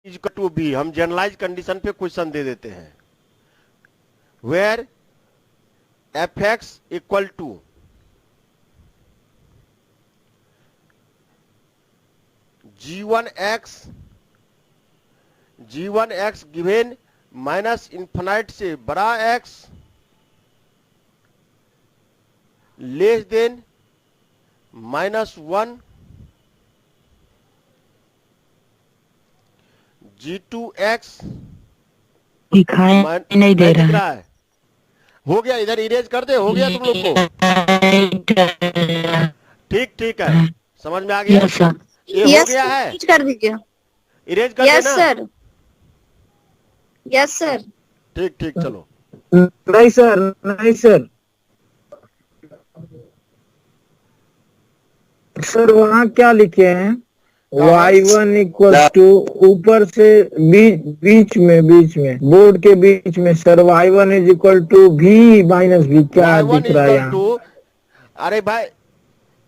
Equal to B, हम generalise condition पे question दे देते हैं। Where F X equal to G one X given minus infinite से बड़ा एक्स लेस देन -1, G2x दिखाई नहीं दे नहीं दिख रहा रहा है। हो गया, इधर इरेज कर दे, हो गया तुम लोग को। है। ठीक ठीक है, समझ में आ गया। Yes sir. ये हो गया है, इरेज कर दीजिए। इरेज कर यस देना। Sir, yes sir. ठीक ठीक, चलो। नहीं सर, नहीं सर, सर वहाँ क्या लिखे हैं? y1 इक्वल टू ऊपर से बीच में बोर्ड के बीच में sir y1 is equal to v minus v, क्या y1 दिख रहा है इक्वल यहाँ? टू, अरे भाई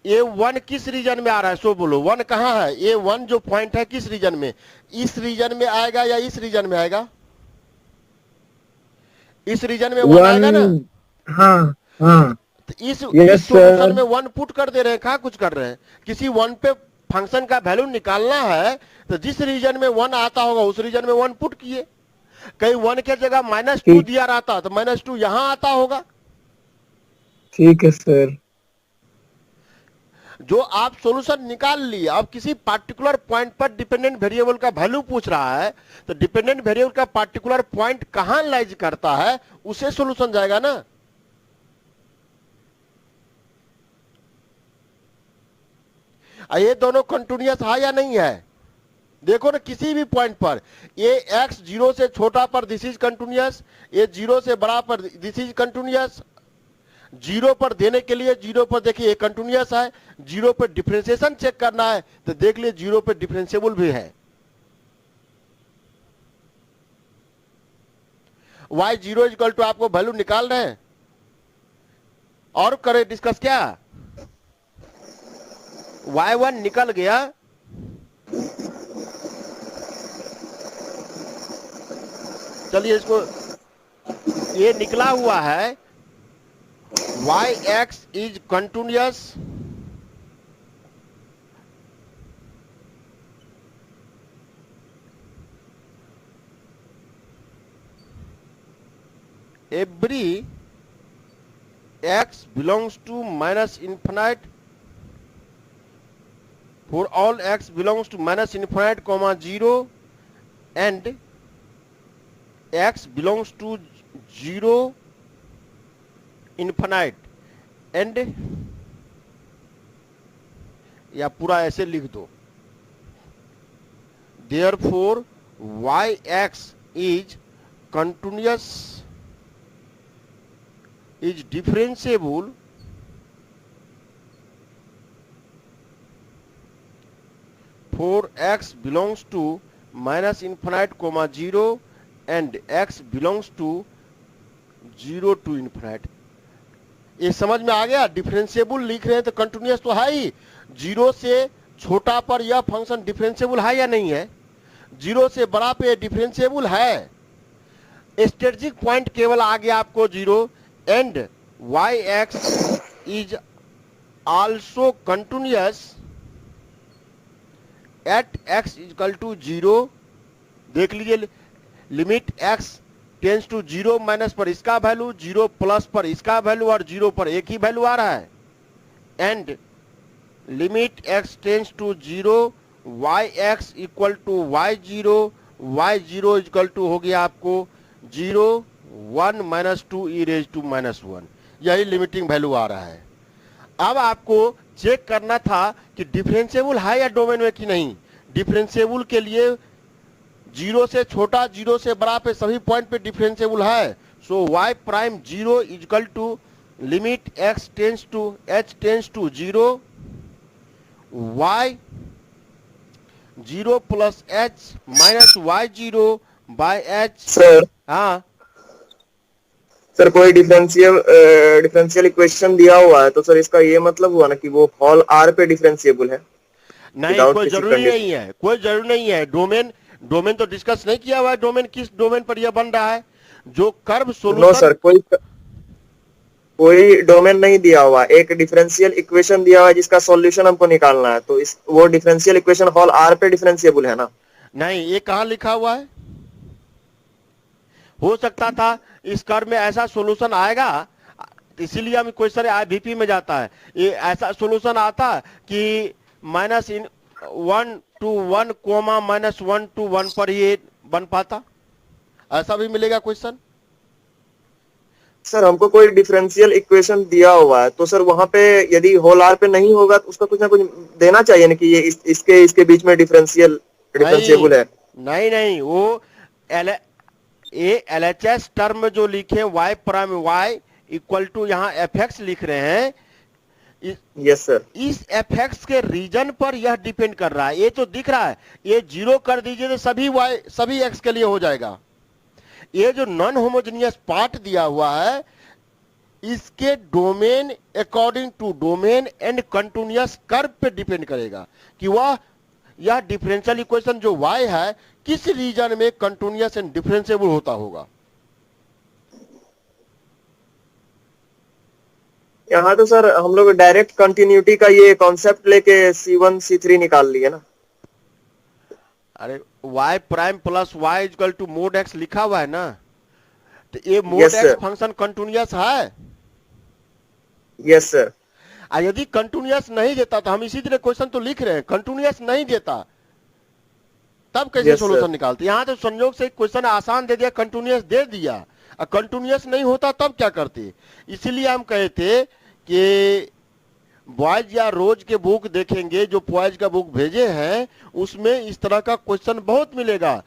ये वन किस रीजन में आ रहा है सो बोलो, वन कहाँ है? ये वन जो पॉइंट है किस रीजन में? इस रीजन में आएगा या इस रीजन में आएगा? इस रीजन में वन आएगा ना। हाँ हाँ, तो इस Yes, सॉल्यूशन sir. में वन पुट कर दे रहे हैं, कहाँ कुछ कर रहे हैं। किसी वन पे फंक्शन का वैल्यू निकालना है तो जिस रीजन में वन आता होगा उस रीजन में वन पुट किए। कहीं वन के जगह -2 ठीक। दिया रहता तो -2 यहां आता होगा। ठीक है सर। जो आप सॉल्यूशन निकाल लिए, अब किसी पार्टिकुलर पॉइंट पर डिपेंडेंट वेरिएबल का वैल्यू पूछ रहा है तो डिपेंडेंट वेरिएबल का पार्टिकुलर पॉइंट कहां लाइज करता है उसे सॉल्यूशन जाएगा ना। ये दोनों कंटिन्यूअस है या नहीं है? देखो ना, किसी भी पॉइंट पर ये x 0 से छोटा पर दिस इज कंटिन्यूअस, ये 0 से बड़ा पर दिस इज कंटिन्यूअस। 0 पर देने के लिए 0 पर देखिए ये कंटिन्यूअस है, 0 पर डिफरेंशिएशन चेक करना है तो देख लिए 0 पर डिफरेंशिएबल भी है। y0 इक्वल टू आपको वैल्यू निकाल रहे हैं और करें डिस्कस क्या? y1 निकल गया, चलिए इसको, ये निकला हुआ है yx is continuous every x belongs to minus infinite, for all x belongs to minus infinite comma 0 and x belongs to 0 infinite and, या पूरा ऐसे लिख दो, therefore yx is continuous is differentiable for x belongs to minus infinite comma 0 and x belongs to 0 to infinite। ये समझ में आ गया? Differentiable लिख रहे हैं तो कंटिन्यूअस तो है ही। 0 से छोटा पर यह फंक्शन डिफरेंशिएबल है या नहीं है? 0 से बड़ा पे डिफरेंशिएबल है। स्ट्रेटजिक पॉइंट केवल आ गया आपको 0 and yx is also continuous at x equal to 0। देख लीजिए, limit x tends to 0 minus पर इसका वैल्यू, 0 प्लस पर इसका वैल्यू और 0 पर एक ही वैल्यू आ रहा है। And limit x tends to 0 yx equal to y0, y0 equal to हो गया आपको 0 1 माइनस 2 e रेज टू -1। यही लिमिटिंग वैल्यू आ रहा है। अब आपको चेक करना था कि डिफरेंशिएबल है या डोमेन में कि नहीं। डिफरेंशिएबल के लिए 0 से छोटा 0 से बड़ा पे सभी पॉइंट पे डिफरेंशिएबल है। So y prime 0 equal to limit x tends to h tends to 0 y 0 plus h minus y0 by h। Sir, हाँ सर कोई डिफरेंशियल इक्वेशन दिया हुआ है तो सर इसका ये मतलब हुआ ना कि वो हॉल आर पे डिफरेंशिएबल है? नहीं, Without कोई किसी जरूरी condition। नहीं है, कोई जरूरी नहीं है। डोमेन डोमेन तो डिस्कस नहीं किया हुआ है, डोमेन किस डोमेन पर यह बन रहा है, जो कर्व नो सोल्यूशन। सर, कोई डोमेन नहीं दिया हुआ, एक डिफरेंशियल इक्वेशन दिया हुआ है जिसका सॉल्यूशन हमको निकालना है, तो इस वो डिफरेंशियल इक्वेशन हॉल आर पे डिफरेंशिएबल है ना? नहीं, ये कहां लिखा हुआ है? हो सकता था इस कर्व में ऐसा सॉल्यूशन आएगा, इसीलिए हम क्वेश्चन आईबीपी में जाता है, ये ऐसा सॉल्यूशन आता कि -1 कोमा -1 पर ये बन पाता, ऐसा भी मिलेगा क्वेश्चन। सर हमको कोई डिफरेंशियल इक्वेशन दिया हुआ है, तो सर वहां पे यदि होल आर पे नहीं होगा तो उसका कुछ ना कुछ देना चाहिए ना कि ये इसके बीच में डिफरेंशिएबल है। नहीं, वो LHS टर्म जो लिखे y prime y equal to यहाँ fx लिख रहे हैं, यस सर। इस fx के रीजन पर यह डिपेंड कर रहा है। ये तो दिख रहा है, ये 0 कर दीजिए तो सभी x के लिए हो जाएगा। ये जो नॉन होमोजेनियस पार्ट दिया हुआ है, इसके domain according to domain and continuous curve पे डिपेंड करेगा कि यह डिफरेंशियल इक्वेशन जो y है किस रीजन में कंटिन्यूअस एंड डिफरेंशिएबल होता होगा। यहाँ तो सर हम लोग डायरेक्ट कंटिन्यूटी का ये कॉन्सेप्ट लेके C1 C3 निकाल लिए ना। अरे y prime plus y equal to mod x लिखा हुआ है ना, तो ये mod Yes, x sir. Function continuous है। Yes sir. यदि कंटिन्यूअस नहीं देता तो हम इसी तरह क्वेश्चन तो लिख रहे हैं, कंटिन्यूअस नहीं देता तब कैसे Yes, सॉल्यूशन sir. निकालते। यहाँ तो संयोग से क्वेश्चन आसान दे दिया, कंटिन्यूअस दे दिया, और कंटिन्यूअस नहीं होता तब क्या करते। इसीलिए हम कहे थे कि बॉयज या रोज के बुक देखेंगे, जो बॉयज का बुक भेजे हैं उसमें इस तरह का क्वेश्चन बहुत मिलेगा।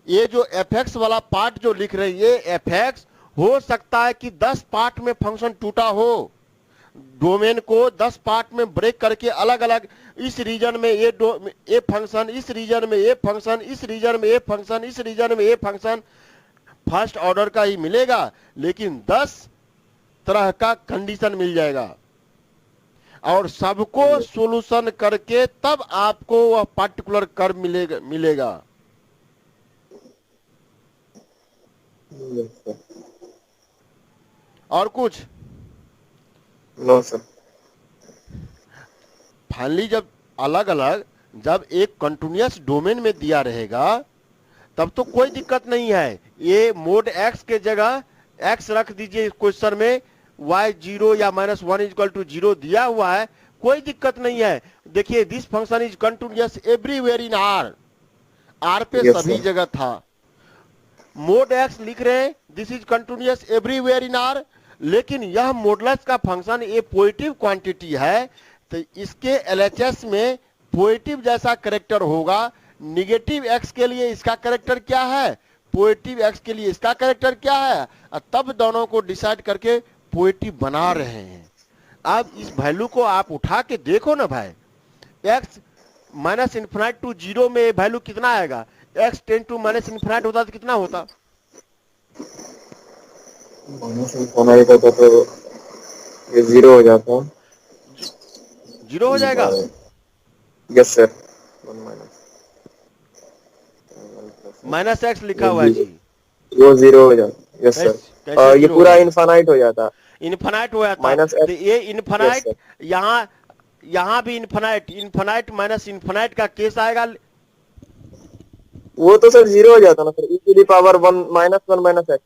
ये जो fx वाला पार्ट जो लिख रहे हैं, ये fx हो सकता है कि 10 पार्ट में फंक्शन टूटा हो, डोमेन को 10 पार्ट में ब्रेक करके अलग अलग, इस रीजन में ये फंक्शन, इस रीजन में ये फंक्शन, इस रीजन में ये फंक्शन, इस रीजन में ये फंक्शन, फर्स्ट ऑर्डर का ही मिलेगा, लेकिन 10 तरह का कंडीशन मिल जाएगा, और सबको सॉल्यूशन करके तब आपको वह पार्टिकुलर कर्व मिलेगा। और कुछ नो सर। फाइनली जब अलग अलग जब एक कंटिन्यूअस डोमेन में दिया रहेगा तब तो कोई दिक्कत नहीं है। ये मोड x के जगह x रख दीजिए इस क्वेश्चन में, y 0 या -1 इक्वल टू 0 दिया हुआ है, कोई दिक्कत नहीं है। देखिए this function is continuous everywhere in r पे Yes, सभी sir. जगह था। मोड x लिख रहे हैं, this is continuous everywhere in r, लेकिन यह मॉडुलस का फंक्शन ये पॉजिटिव क्वांटिटी है, तो इसके LHS में पॉजिटिव जैसा कैरेक्टर होगा। निगेटिव x के लिए इसका कैरेक्टर क्या है, पॉजिटिव x के लिए इसका कैरेक्टर क्या है, और तब दोनों को डिसाइड करके पॉजिटिव बना रहे हैं। अब इस वैल्यू को आप उठा के देखो ना भाई, x -∞ टू 0 में वैल्यू कितना आएगा, x टेंड टू -∞ होता तो कितना होता, होता तो ये 0 हो जाता। 0 हो जाएगा। Yes sir. -x लिखा हुआ है जी, वो 0 हो जाता। Yes sir. कैसे ये 0 पूरा हो जाएगा? इनफाइनाइट हो जाता। इनफाइनाइट हो जाता, -x तो ये इनफाइनाइट, Yes, यहाँ भी इनफाइनाइट माइनस इनफाइनाइट का केस आएगा। वो तो सर 0 हो जाता ना sir, e⁻1 -1 -x।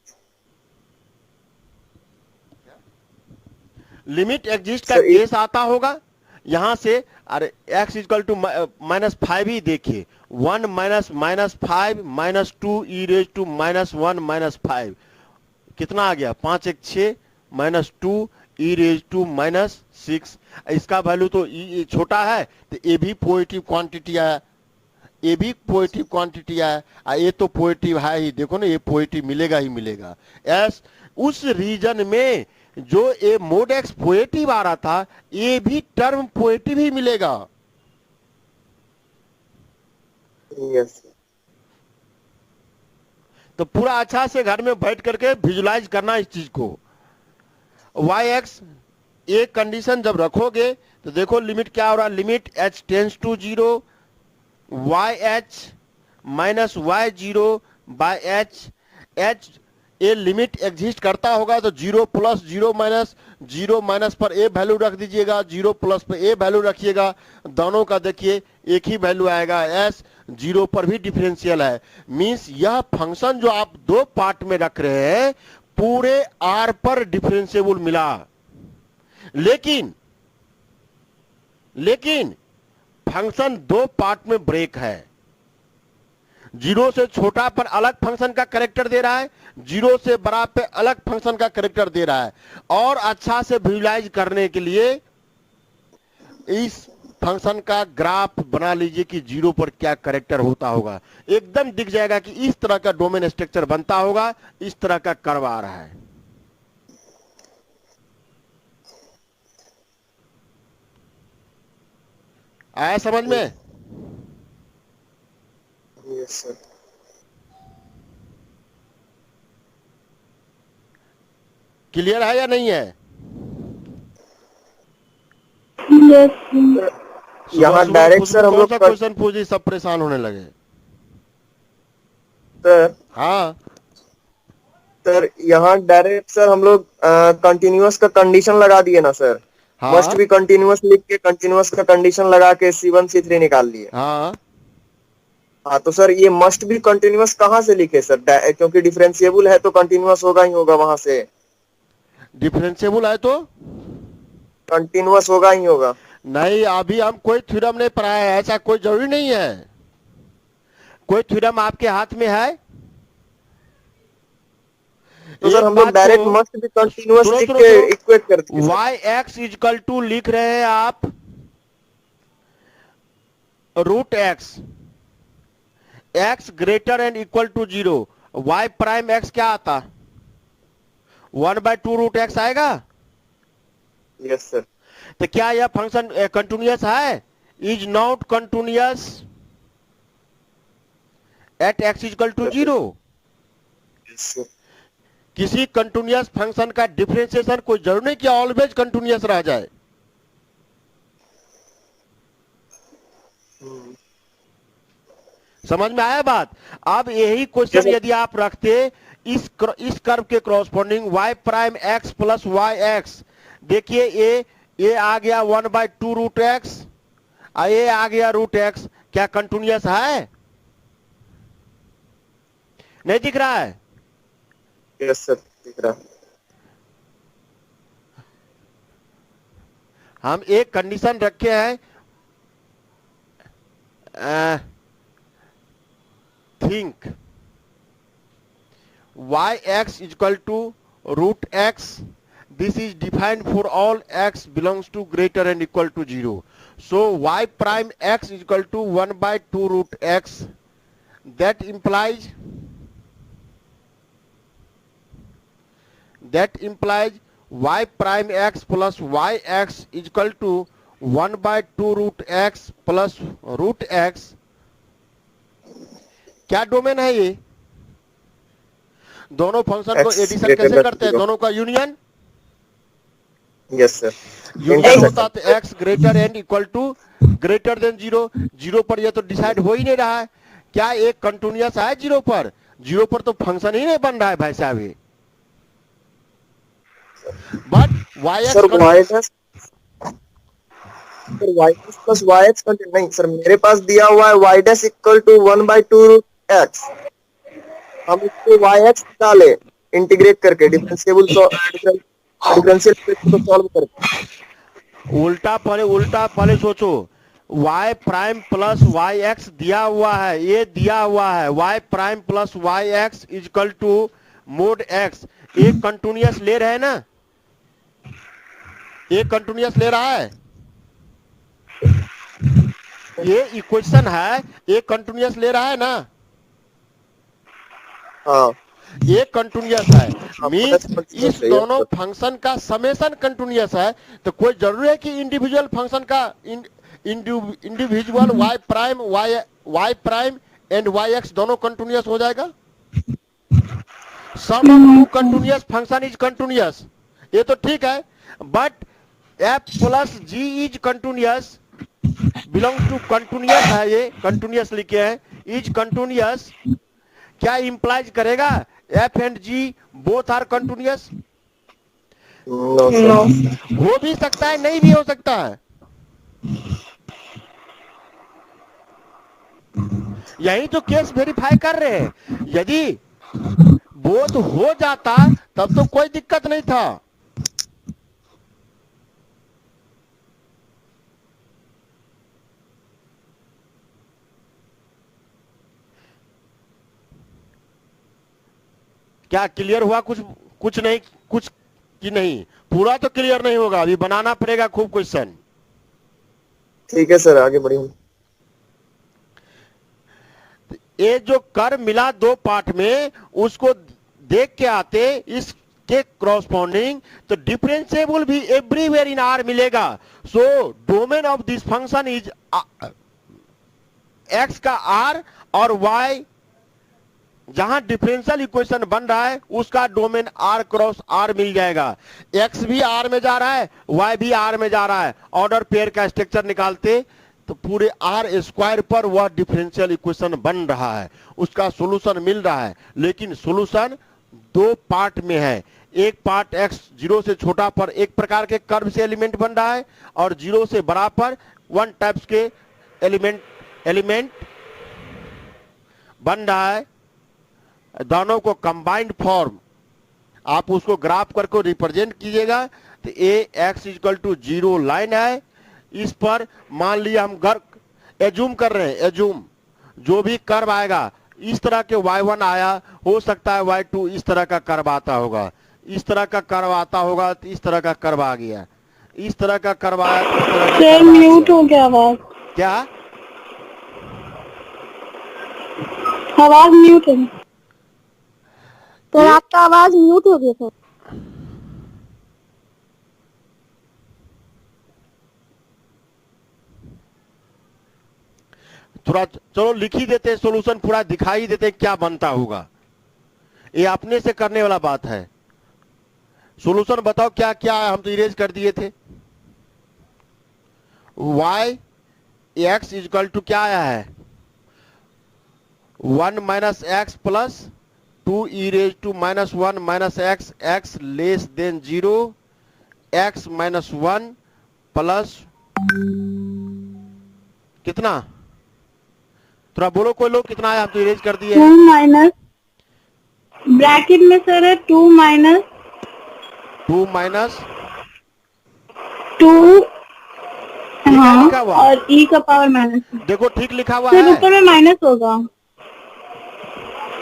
Limit exist का Sir, केस आता होगा यहाँ से। अरे x इक्वल टू -5 ही देखिए, 1 -5 -2 e⁻1 -5 कितना आ गया, 5 1 6 -2 e⁻6। इसका वैल्यू तो छोटा है, तो ये भी पॉजिटिव क्वांटिटी है, ये भी पॉजिटिव क्वांटिटी है, ये तो पॉजिटिव है ही। देखो ना, ये पॉजिटिव मिलेगा ही मिलेगा। एस उस रीजन में जो ये मोड x पॉजिटिव आ रहा था, ये भी टर्म पॉजिटिव ही मिलेगा। यस। तो पूरा अच्छा से घर में बैठ करके विजुलाइज करना इस चीज को। yx एक कंडीशन जब रखोगे तो देखो लिमिट क्या हो रहा है, limit h tends to 0, yh minus Y zero by H, H ए लिमिट एग्जिस्ट करता होगा तो 0 प्लस 0 माइनस 0 माइनस पर ए वैल्यू रख दीजिएगा, 0 प्लस पे ए वैल्यू रखिएगा, दोनों का देखिए एक ही वैल्यू आएगा, एस 0 पर भी डिफरेंशियल है। मींस यह फंक्शन जो आप दो पार्ट में रख रहे हैं पूरे आर पर डिफरेंशिएबल मिला, लेकिन फंक्शन दो पार्ट में ब्रेक है। 0 से छोटा पर अलग फंक्शन का कैरेक्टर दे रहा है, 0 से बड़ा पे अलग फंक्शन का कैरेक्टर दे रहा है। और अच्छा से विजुलाइज करने के लिए इस फंक्शन का ग्राफ बना लीजिए कि 0 पर क्या कैरेक्टर होता होगा, एकदम दिख जाएगा कि इस तरह का डोमेन स्ट्रक्चर बनता होगा, इस तरह का कर्व आ रहा है। आया समझ में? Yes sir. क्लियर है या नहीं है? यहाँ सुबह डायरेक्ट सर हम कौन लोग सा क्वेश्चन पूछी, सब परेशान होने लगे। सर हाँ सर यहाँ डायरेक्ट सर हम लोग कंटिन्यूअस का कंडीशन लगा दिए ना सर, हाँ मस्ट भी कंटिन्यूअस लिख के कंटिन्यूअस का कंडीशन लगा के C1 C3 निकाल लिए। हाँ, हाँ तो सर ये मस्ट भी कंटिन्यूअस कहाँ से लिखे सर, क्योंकि डिफरेंशिएबल है तो कंटिन्यूअस होगा ही होगा, वहां से डिफरेंशिएबल है तो कंटिन्यूअस होगा ही होगा। नहीं, अभी हम कोई थ्योरम नहीं पढ़ाया है, ऐसा कोई जरूरी नहीं है। कोई थ्योरम आपके हाथ में है? तो सर हम लोग डायरेक्ट मस्ट भी कंटिन्यूअस लिख के इक्वेट कर दिए। वाई एक्स इजकल टू लिख रहे हैं आप root X, X greater and equal to 0, Y prime X क्या आता? 1/2 रूट एक्स आएगा। Yes sir. तो क्या यह फंक्शन कंटिन्यूअस है? Is not continuous at X equal to 0। Yes sir. किसी कंटिन्यूअस फंक्शन का डिफरेंशिएशन कोई जरूरी नहीं कि ऑलवेज कंटिन्यूअस रह जाए। समझ में आया बात? अब यही क्वेश्चन यदि आप रखते इस कर्व के corresponding y prime x plus Y X, देखिए ये आ गया 1/2 रूट एक्स, ये आ गया रूट एक्स, क्या कंटिन्यूअस है? नहीं दिख रहा है? यस सर दिख रहा है। हम एक कंडीशन रखे हैं, think yx equal to root X, this is defined for all x belongs to greater and equal to 0. So y prime x is equal to 1/2 root x. That implies y prime x plus yx is equal to 1/2 root x plus root x. क्या domain है ये? दोनों function को addition कैसे करते हैं? दोनों का यूनियन। Yes sir. यूनियन होता तो X greater and equal to greater than 0। 0 पर ये तो डिसाइड हो ही नहीं रहा है। क्या एक कंटिन्यूअस है 0 पर? 0 पर तो फंक्शन ही नहीं बन रहा है भाई साहब ये। But y plus Y X नहीं सर, मेरे पास दिया हुआ है y dash equal to 1/2 root X, हम इसको y(x) डाले इंटीग्रेट करके डिफरेंशियल को सॉल्व करके। उल्टा पहले सोचो, y prime plus Y X दिया हुआ है, ये दिया हुआ है y prime plus Y X equal to mod X. एक कंटिन्यूअस ले रहे हैं ना, एक कंटिन्यूअस ले रहा है, ये इक्वेशन है, एक कंटिन्यूअस ले रहा है ना। हाँ एक कंटिन्यूअस है, मींस इस दोनों फंक्शन का समेशन कंटिन्यूअस है, तो कोई जरूरी है कि इंडिविजुअल फंक्शन का individual y prime and Y X दोनों कंटिन्यूअस हो जाएगा। Sum of two continuous function is continuous, ये तो ठीक है, but f plus g is continuous belongs to continuous है, ये कंटिन्यूअस लिखे हैं, इज कंटिन्यूअस क्या इंप्लाइज करेगा F and G both are continuous? No sir. हो भी सकता है, नहीं भी हो सकता है। यही तो केस वेरीफाई कर रहे हैं। यदि बोथ हो जाता तब तो कोई दिक्कत नहीं था। क्या क्लियर हुआ? कुछ नहीं, कुछ कि नहीं? पूरा तो क्लियर नहीं होगा, अभी बनाना पड़ेगा खूब क्वेश्चन। ठीक है सर, आगे बढ़िए। ये जो कर मिला दो पार्ट में, उसको देख के आते इसके क्रॉसपॉन्डिंग, तो डिफरेंशिएबल भी एवरीवेयर इन आर मिलेगा। So domain of this function is x का आर और वाई, जहां डिफरेंशियल इक्वेशन बन रहा है उसका डोमेन आर क्रॉस आर मिल जाएगा। एक्स भी आर में जा रहा है, वाई भी आर में जा रहा है। ऑर्डर पेयर का स्ट्रक्चर निकालते तो पूरे आर स्क्वायर पर वह डिफरेंशियल इक्वेशन बन रहा है, उसका सॉल्यूशन मिल रहा है। लेकिन सॉल्यूशन दो पार्ट में है। एक पार्ट एक्स 0 से छोटा पर एक प्रकार के कर्व से एलिमेंट बन रहा है, और 0 से बड़ा पर वन टाइप्स के एलिमेंट बन रहा है। दोनों को कंबाइंड फॉर्म आप उसको ग्राफ करके रिप्रेजेंट कीजिएगा तो ए एक्स इक्वल टू 0 लाइन है। इस पर मान लिया हम घर एज्यूम कर रहे हैं, एज्यूम जो भी कर्व आएगा इस तरह के y1 आया, हो सकता है y2 इस तरह का कर्व आता होगा, इस तरह का कर्व आता होगा तो इस तरह का कर्व आ गया, इस तरह का कर्व आया तो इस तरह का सर कर्व आ म्यूट गया। हो गया आवाज, क्या आवाज म्यूट है तो ये- आपका आवाज म्यूट हो गया था। थोड़ा चलो लिख ही देते, सॉल्यूशन पूरा दिखाई देते क्या बनता होगा। ये अपने से करने वाला बात है। सॉल्यूशन बताओ क्या क्या है, हम तो इरेज कर दिए थे। y x इक्वल टू क्या आया है 1 minus X plus 2 E raise to minus 1 minus X, X less than 0, X minus 1 plus कितना, थोड़ा बोलो कोई लोग कितना है, हम तो इरेज कर दिए 2 हैं। माइनस ब्रैकेट में सर है 2 माइनस 2 हाँ लिखा हुआ? और e का पावर माइनस, देखो ठीक लिखा हुआ सर है। ऊपर में माइनस होगा,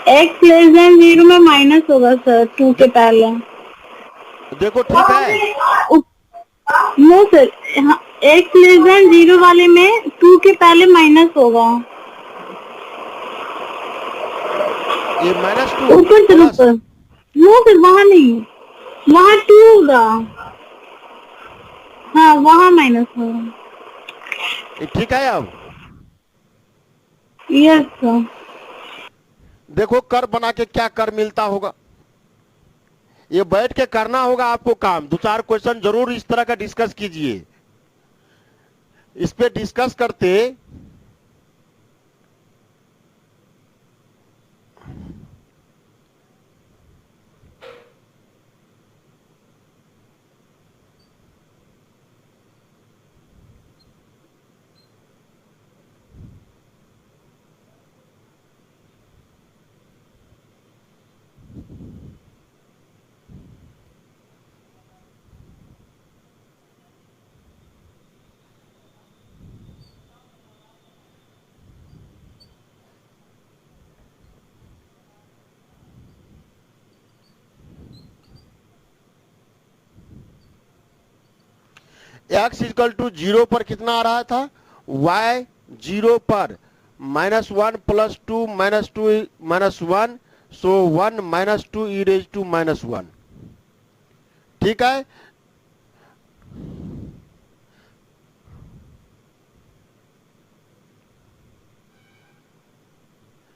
x लेस देन 0 में माइनस होगा सर 2 के पहले। देखो ठीक है, no sir, x less than 0 वाले में 2 के पहले माइनस होगा ये -2 ऊपर से प्लस, ऊपर। नो सर वहाँ नहीं, वहाँ 2 होगा, हाँ वहाँ माइनस होगा। ये ठीक है। अब यस सर, देखो कर बना के क्या कर मिलता होगा, ये बैठ के करना होगा आपको काम। 2-4 क्वेश्चन जरूर इस तरह का डिस्कस कीजिए। इस पे डिस्कस करते x इक्वल टू 0 पर कितना आ रहा था, y 0 पर -1 plus 2 -2 -1, so 1 -2 E raise to -1। ठीक है,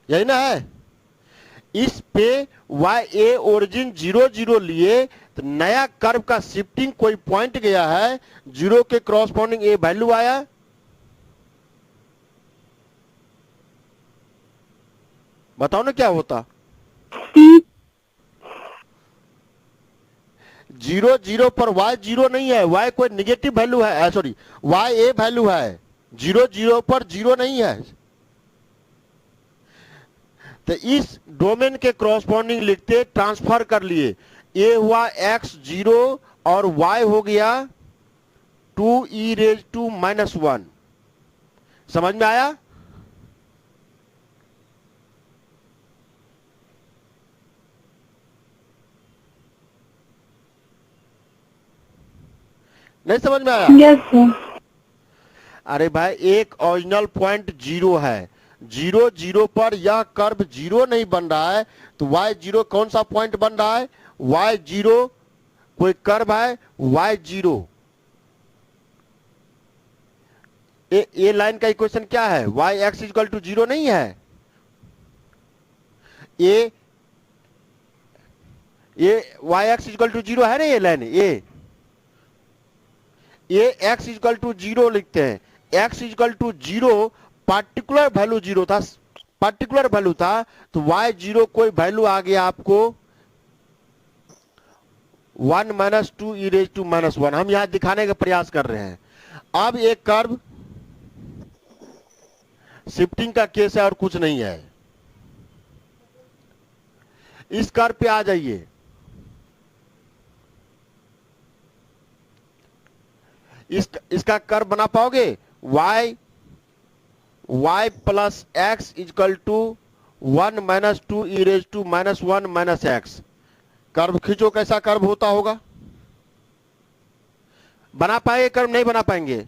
यही ना है। इस पे y a ओरिजिन 0 0 लिए तो नया कर्व का शिफ्टिंग कोई पॉइंट गया है, 0 के क्रॉसपॉन्डिंग ए वैल्यू आया, बताओ ना क्या होता। 0 0 पर y 0 नहीं है, y कोई निगेटिव वैल्यू है, सॉरी y ए वैल्यू है, 0 0 पर 0 नहीं है। तो इस डोमेन के क्रॉसपॉन्डिंग लिखते ट्रांसफर कर लिए, a हुआ x 0 और y हो गया 2e⁻⁻1। समझ में आया? नहीं समझ में आया? Yes sir. अरे भाई एक ओरिजिनल पॉइंट 0 है, 0 0 पर यह कर्व 0 नहीं बन रहा है, तो y0 कौन सा पॉइंट बन रहा है? y0 कोई कर्व है y0। ये लाइन का इक्वेशन क्या है? yx इक्वल टू 0 नहीं है? ये yx इक्वल टू 0 है ना? ये लाइन ये x इक्वल टू 0 लिखते हैं। x equal to 0 particular value 0 था, पार्टिकुलर वैल्यू था, तो y0 कोई वैल्यू आ गया आपको 1 - 2e⁻⁻1। हम यहां दिखाने का प्रयास कर रहे हैं। अब एक कर्व शिफ्टिंग का केस है और कुछ नहीं है। इस कर्व पे आ जाइए, इसका कर्व बना पाओगे? y plus x equal to 1 - 2e⁻⁻1 x। Curve खींचो, कैसा कर्व होता होगा? बना पाएंगे कर्व? नहीं बना पाएंगे?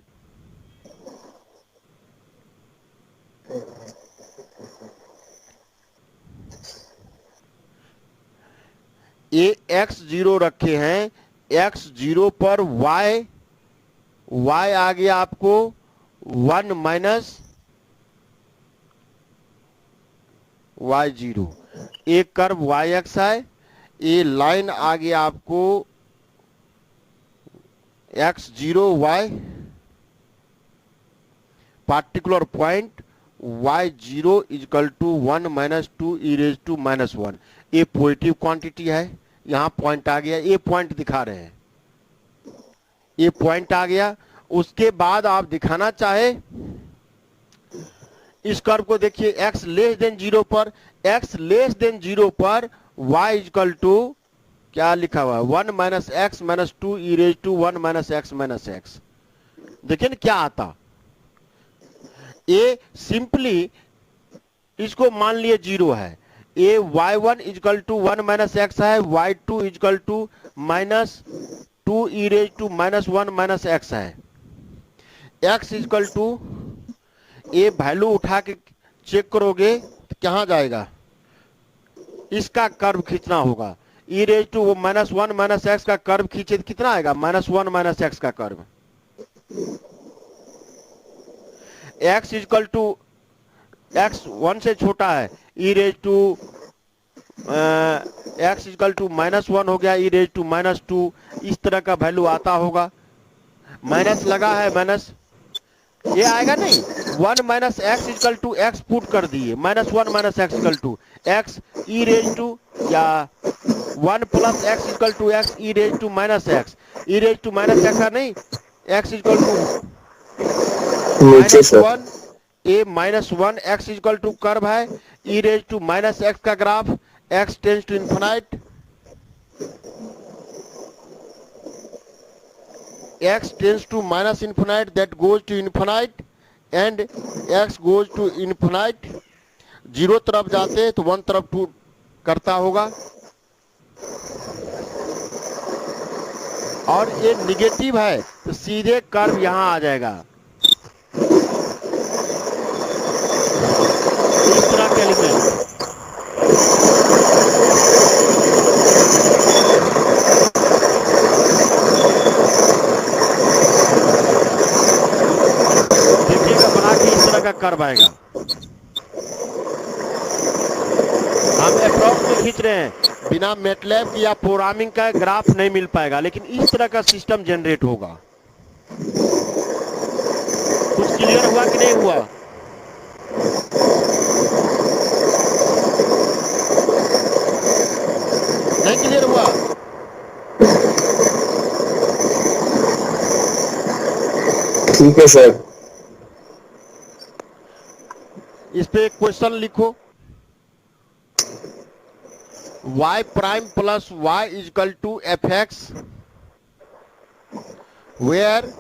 ये x0 रखे हैं, x0 पर y आ गया आपको 1 - y0। एक कर्व yx है, ये लाइन आ गया आपको x0 y, particular point y0 equal to 1 - 2e⁻⁻1। ये पॉजिटिव क्वांटिटी है, यहां पॉइंट आ गया, ये पॉइंट दिखा रहे हैं, ये पॉइंट आ गया। उसके बाद आप दिखाना चाहे इस कर्व को देखिए, x लेस देन 0 पर, x लेस देन 0 पर y इक्वल टू क्या लिखा हुआ है? 1 - x - 2e⁻1 - x - x। देखिए ना क्या आता। ये सिंपली इसको मान लिए 0 है, ये y1 इक्वल टू 1 - x है, y2 equal to -2e⁻1 - x है। x इक्वल टू, ये वैल्यू उठा के चेक करोगे तो कहां जाएगा? इसका कर्व खींचना होगा, e⁻1 - x का कर्व खींचे तो कितना आएगा? -1 - x का curve. x equal to, x 1 से छोटा है, x इक्वल टू -1 हो गया, e⁻2। इस तरह का वैल्यू आता होगा। माइनस लगा है, माइनस ये आएगा नहीं। 1 - x equal to x put कर दिए, -1 - x equal to x e⁻, या 1 plus x equal to x e⁻⁻x, e⁻⁻x का नहीं, x इक्वल टू -1, ए -1 x इक्वल टू कर्व है, e⁻⁻x का graph, x tends to infinite, x tends to -∞, that goes to infinite, and x goes to infinite। 0 तरफ जाते तो 1 तरफ 2 करता होगा, और ये निगेटिव है तो सीधे कर्व यहां आ जाएगा। इस तरह के एलिमेंट देखिएगा, बना के इस तरह का कर्व आएगा। हम अप्रॉक्स में खींच रहे हैं, बिना मैटलैब या प्रोग्रामिंग का ग्राफ नहीं मिल पाएगा, लेकिन इस तरह का सिस्टम जनरेट होगा। कुछ क्लियर हुआ कि नहीं हुआ? नहीं क्लियर हुआ? ठीक है सर। इस पे एक क्वेश्चन लिखो, y prime plus y is equal to F X where